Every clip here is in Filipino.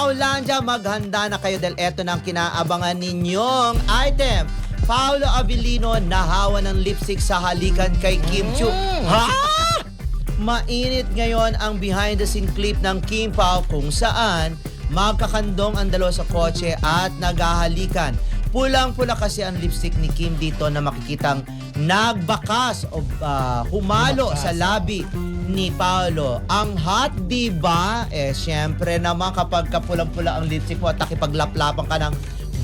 Paulandia, maghanda na kayo dahil eto na ang kinaabangan ninyong item. Paolo Abilino nahawa ng lipstick sa halikan kay Kim Chiu. Ha? Mainit ngayon ang behind the scene clip ng Kim Pao kung saan magkakandong ang dalawa sa kotse at naghahalikan. Pulang-pula kasi ang lipstick ni Kim dito na makikitang nagbakas o humalo sa labi ni Paolo. Ang hot, diba? Syempre naman kapag kapulang-pula ang lipstick mo at nakipaglaplapan ka ng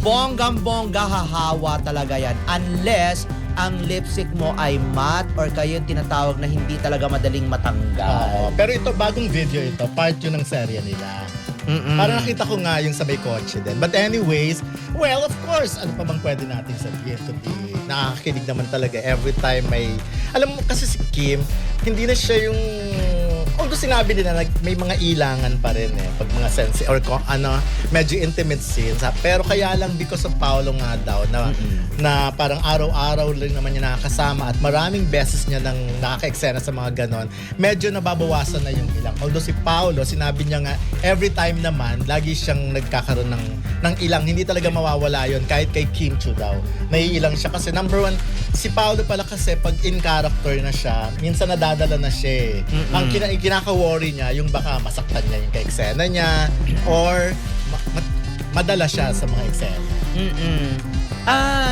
bonggang-bongga, hahawa talaga yan. Unless ang lipstick mo ay matte or kayo tinatawag na hindi talaga madaling matanggal. Oo, pero ito, bagong video ito, part yun ng serye nila. Parang nakita ko nga yung sa may kotse din. But anyways, well, of course, ano pa bang pwede natin sabihin? Kundi nakakakilig naman talaga every time may... Alam mo, kasi si Kim, hindi na siya yung... Although sinabi nila na may mga ilangan pa rin pag mga sense or medyo intimate scenes. Pero kaya lang because of Paolo nga daw na parang araw-araw lang naman niya nakakasama at maraming beses niya nang nakaka-eksena sa mga ganon, medyo nababawasan na yung ilang. Although si Paolo, sinabi niya nga every time naman, lagi siyang nagkakaroon ng ilang. Hindi talaga mawawala yon kahit kay Kim Chiu daw. Naiilang siya kasi number one, si Paolo pala kasi pag in character na siya, minsan nadadala na siya Ang kinaka-worry niya, yung baka masaktan niya yung ka-eksena niya or madala siya sa mga eksena.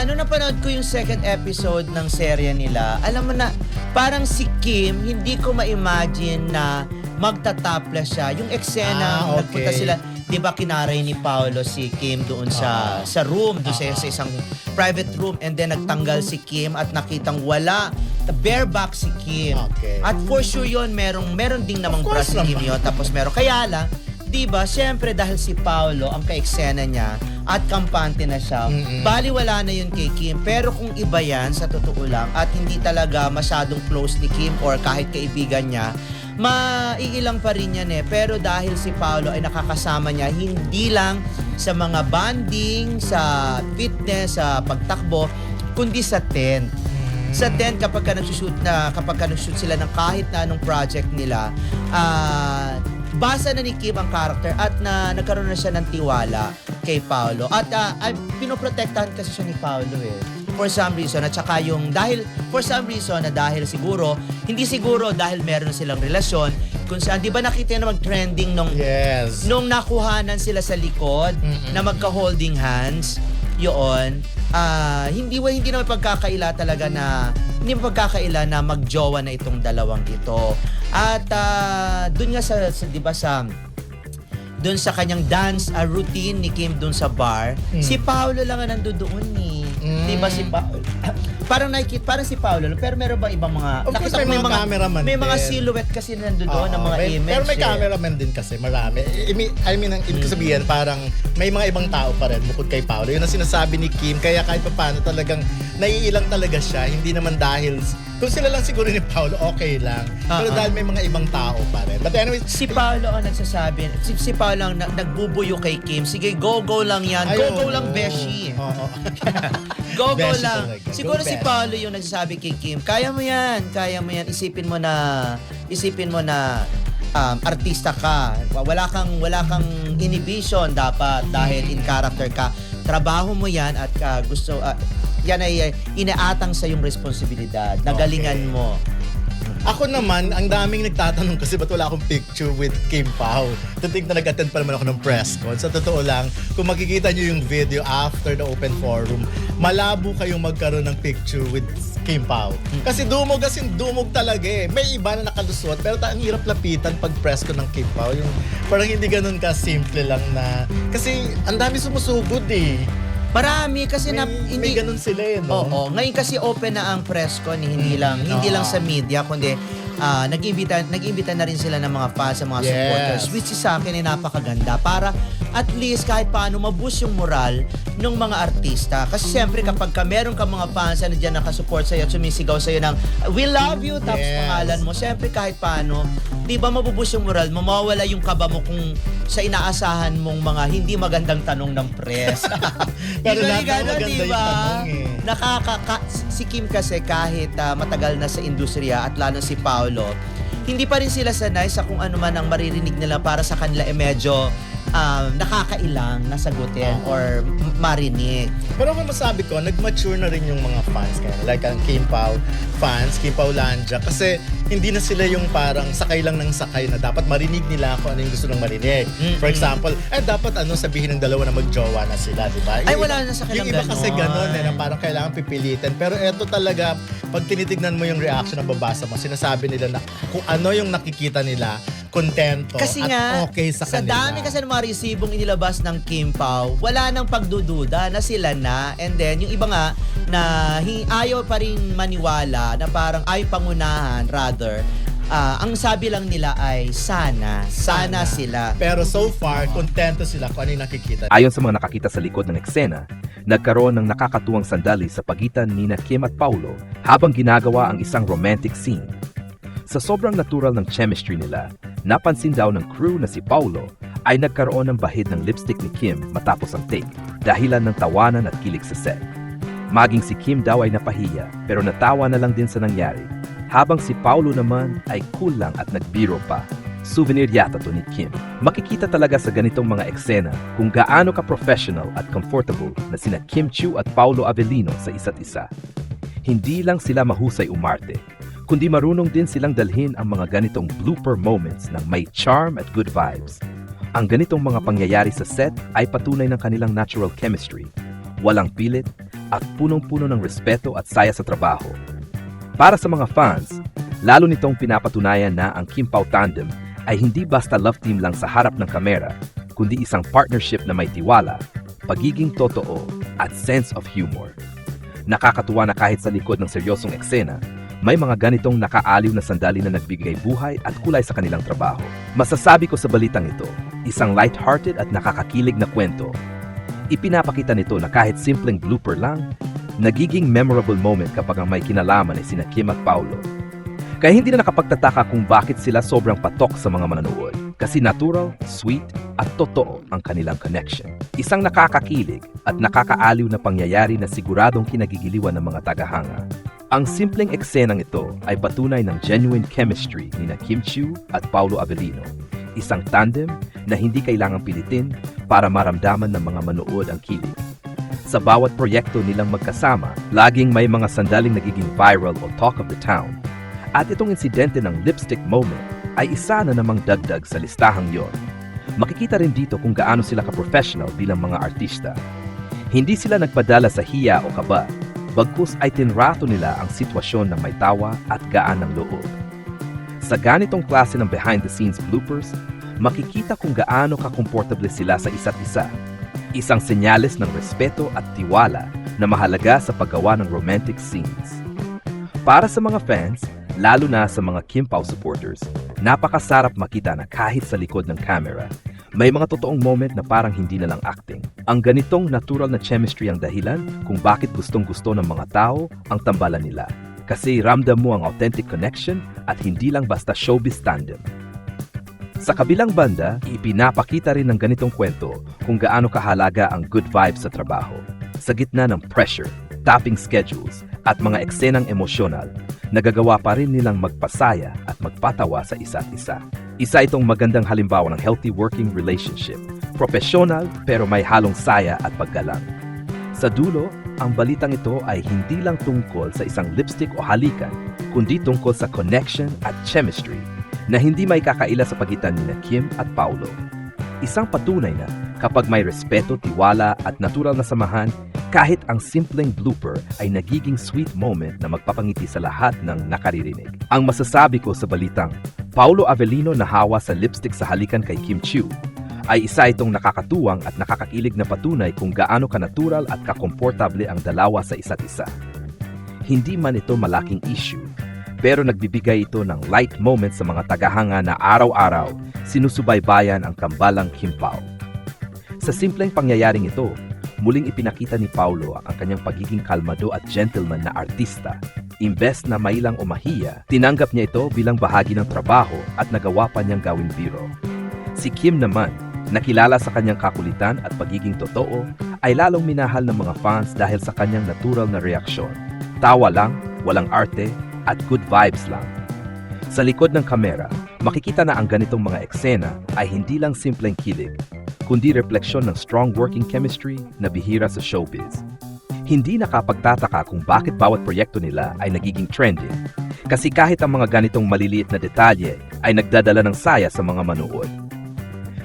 Nung napanood ko yung second episode ng serye nila, alam mo na, parang si Kim, hindi ko ma-imagine na magtatapla siya. Yung eksena, nagpunta sila, di ba kinaray ni Paolo si Kim doon sa room, doon sa isang private room, and then nagtanggal si Kim at nakitang wala, bareback si Kim. Okay. At for sure yun, meron ding namang bra si Kim yun. Tapos kaya lang, di ba, syempre dahil si Paolo, ang ka-eksena niya, at kampante na siya, baliwala na yun kay Kim. Pero kung iba yan, sa totoo lang, at hindi talaga masyadong close ni Kim or kahit kaibigan niya, maiilang pa rin yan Pero dahil si Paolo ay nakakasama niya, hindi lang sa mga bonding, sa fitness, sa pagtakbo, kundi sa tent. Sa tent, kapag nag-shoot sila ng kahit na anong project nila, basa na ni Kim ang character at nagkaroon na siya ng tiwala kay Paolo. At pinoprotektahan kasi siya ni Paolo for some reason. At saka dahil siguro, hindi siguro dahil meron silang relasyon, kung saan, di ba nakita na mag-trending nung nakuhanan sila sa likod, na magka-holding hands, yun, hindi na pagkakaila talaga hindi pagkakaila na magjowa na itong dalawang ito. At doon nga doon sa kanyang dance routine ni Kim doon sa bar, si Paolo lang ang nandoon Di ba si Paolo? Parang si Paolo, pero meron ba ibang mga... Nakita may mga cameraman may mga silhouette kasi nandoon ng mga image. Pero may cameraman din kasi, marami. I mean, ang ibig sabihin, parang may mga ibang tao pa rin bukod kay Paolo. Yun ang sinasabi ni Kim, kaya kahit pa paano talagang naiilang talaga siya. Hindi naman dahil... Kung sila lang siguro ni Paolo, okay lang. Pero dahil may mga ibang tao pa rin. But anyway, si Paolo ang nagsasabi, si Paolo ang nagbubuyo kay Kim. Sige, go lang yan. Go lang, Beshi. Go lang. Talaga. Siguro si Paolo yung nagsasabi kay Kim, kaya mo yan. Isipin mo na artista ka. Wala kang inhibition dapat dahil in character ka. Trabaho mo yan at yan ay inaatang sa yung responsibilidad. Nagalingan mo. Ako naman, ang daming nagtatanong kasi ba't wala akong picture with Kim Pao. Tuting na nag-attend pa naman ako ng press con. Sa totoo lang, kung makikita nyo yung video after the open forum, malabo kayong magkaroon ng picture with Kim Pao. Kasi dumog talaga May iba na nakalusot, pero ang hirap lapitan pag press ko ng Kim Pao. Yung parang hindi ganun ka-simple lang na... Kasi ang dami sumusugod Marami kasi may ganun sila no? Oo. Ngayon kasi open na ang press con, hindi lang sa media kundi nag-imbita na rin sila ng mga fans, sa mga supporters, which is sa akin ay napakaganda para at least kahit paano maboost yung moral ng mga artista. Kasi siyempre kapag meron ka mga fans na dyan nakasupport sa'yo at sumisigaw sa'yo ng we love you, tapos pangalan mo, siyempre kahit paano, di ba mabuboost yung moral, mawawala yung kaba mo kung sa inaasahan mong mga hindi magandang tanong ng press. Pero maganda diba? yung tanong Si Kim kasi kahit matagal na sa industriya at lalo si Paolo, hindi pa rin sila sanay sa kung ano man ang maririnig nila para sa kanila medyo nakakailang na sagutin or marinig. Pero kung masabi ko, nag-mature na rin yung mga fans kaya. Like ang Kim Pao fans, Kim Paulandia. Kasi hindi na sila yung parang sakay lang ng sakay na dapat marinig nila kung ano yung gusto nang marinig. For example, dapat sabihin ng dalawa na magjowa na sila, di ba? Ay, wala na sa kailang Yung iba kasi ganon na parang kailangan pipilitin. Pero eto talaga, pag tinitignan mo yung reaction na babasa mo, sinasabi nila na kung ano yung nakikita nila, kontento Kasi at nga, okay sa kanila. dami kasi ng mga resibong inilabas ng Kim Pao, wala nang pagdududa na sila na. And then, yung iba nga, na ayaw pa rin maniwala, na parang ayaw pangunahan, rather, ang sabi lang nila ay sana sila. Pero so far, kontento sila kung ano yung nakikita. Ayon sa mga nakakita sa likod ng eksena, nagkaroon ng nakakatuwang sandali sa pagitan ni Kim at Paulo habang ginagawa ang isang romantic scene. Sa sobrang natural ng chemistry nila, napansin daw ng crew na si Paulo ay nagkaroon ng bahid ng lipstick ni Kim matapos ang take, dahilan ng tawanan at kilig sa set. Maging si Kim daw ay napahiya pero natawa na lang din sa nangyari, habang si Paulo naman ay cool lang at nagbiro pa. Souvenir yata to ni Kim. Makikita talaga sa ganitong mga eksena kung gaano ka-professional at comfortable na sina Kim Chiu at Paulo Avellino sa isa't isa. Hindi lang sila mahusay umarte, kundi marunong din silang dalhin ang mga ganitong blooper moments ng may charm at good vibes. Ang ganitong mga pangyayari sa set ay patunay ng kanilang natural chemistry, walang pilit, at punong-puno ng respeto at saya sa trabaho. Para sa mga fans, lalo nitong pinapatunayan na ang Kim Pao tandem ay hindi basta love team lang sa harap ng kamera, kundi isang partnership na may tiwala, pagiging totoo, at sense of humor. Nakakatuwa na kahit sa likod ng seryosong eksena, may mga ganitong nakaaliw na sandali na nagbigay buhay at kulay sa kanilang trabaho. Masasabi ko sa balitang ito, isang light-hearted at nakakakilig na kwento. Ipinapakita nito na kahit simpleng blooper lang, nagiging memorable moment kapag ang may kinalaman ay sina Kim at Paulo. Kaya hindi na nakapagtataka kung bakit sila sobrang patok sa mga manonood. Kasi natural, sweet, at totoo ang kanilang connection. Isang nakakakilig at nakakaaliw na pangyayari na siguradong kinagigiliwan ng mga tagahanga. Ang simpleng eksenang ito ay patunay ng genuine chemistry ni na Kim Chiu at Paulo Avellino. Isang tandem na hindi kailangang pilitin para maramdaman ng mga manood ang kilig. Sa bawat proyekto nilang magkasama, laging may mga sandaling nagiging viral o talk of the town. At itong insidente ng lipstick moment ay isa na namang dagdag sa listahang yon. Makikita rin dito kung gaano sila ka-professional bilang mga artista. Hindi sila nagpadala sa hiya o kaba, bagkus ay tinrato nila ang sitwasyon ng may tawa at gaan ng loob. Sa ganitong klase ng behind-the-scenes bloopers, makikita kung gaano ka-komportable sila sa isa't isa. Isang senyales ng respeto at tiwala na mahalaga sa paggawa ng romantic scenes. Para sa mga fans, lalo na sa mga Kim Pao supporters, napakasarap makita na kahit sa likod ng camera, may mga totoong moment na parang hindi na lang acting. Ang ganitong natural na chemistry ang dahilan kung bakit gustong-gusto ng mga tao ang tambalan nila. Kasi ramdam mo ang authentic connection at hindi lang basta showbiz tandem. Sa kabilang banda, ipinapakita rin ng ganitong kwento kung gaano kahalaga ang good vibes sa trabaho. Sa gitna ng pressure, tapping schedules, at mga eksenang emosyonal, nagagawa pa rin nilang magpasaya at magpatawa sa isa't isa. Isa itong magandang halimbawa ng healthy working relationship. Profesional pero may halong saya at paggalang. Sa dulo, ang balitang ito ay hindi lang tungkol sa isang lipstick o halikan, kundi tungkol sa connection at chemistry na hindi may kakaila sa pagitan ni Kim at Paulo. Isang patunay na kapag may respeto, tiwala at natural na samahan, kahit ang simpleng blooper ay nagiging sweet moment na magpapangiti sa lahat ng nakaririnig. Ang masasabi ko sa balitang Paulo Avellino na hawa sa lipstick sa halikan kay Kim Chiu ay isa itong nakakatuwang at nakakakilig na patunay kung gaano ka-natural at kakomportable ang dalawa sa isa't isa. Hindi man ito malaking issue, pero nagbibigay ito ng light moment sa mga tagahanga na araw-araw sinusubaybayan ang tambalang Kim Pao. Sa simpleng pangyayaring ito, muling ipinakita ni Paulo ang kanyang pagiging kalmado at gentleman na artista. Imbes na mailang o mahiya, tinanggap niya ito bilang bahagi ng trabaho at nagawa pa niyang gawing biro. Si Kim naman, nakilala sa kanyang kakulitan at pagiging totoo, ay lalong minahal ng mga fans dahil sa kanyang natural na reaksyon. Tawa lang, walang arte, at good vibes lang. Sa likod ng kamera, makikita na ang ganitong mga eksena ay hindi lang simpleng kilig, kundi refleksyon ng strong working chemistry na bihira sa showbiz. Hindi nakapagtataka kung bakit bawat proyekto nila ay nagiging trending. Kasi kahit ang mga ganitong maliliit na detalye ay nagdadala ng saya sa mga manood.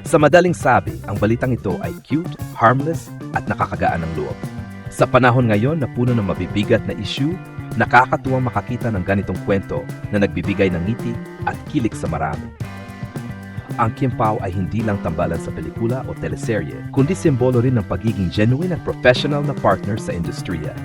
Sa madaling sabi, ang balitang ito ay cute, harmless, at nakakagaan ng loob. Sa panahon ngayon na puno ng mabibigat na issue, nakakatuwang makakita ng ganitong kwento na nagbibigay ng ngiti at kilig sa marami. Ang Kim Pao ay hindi lang tambalan sa pelikula o teleserye, kundi simbolo rin ng pagiging genuine at professional na partner sa industriya.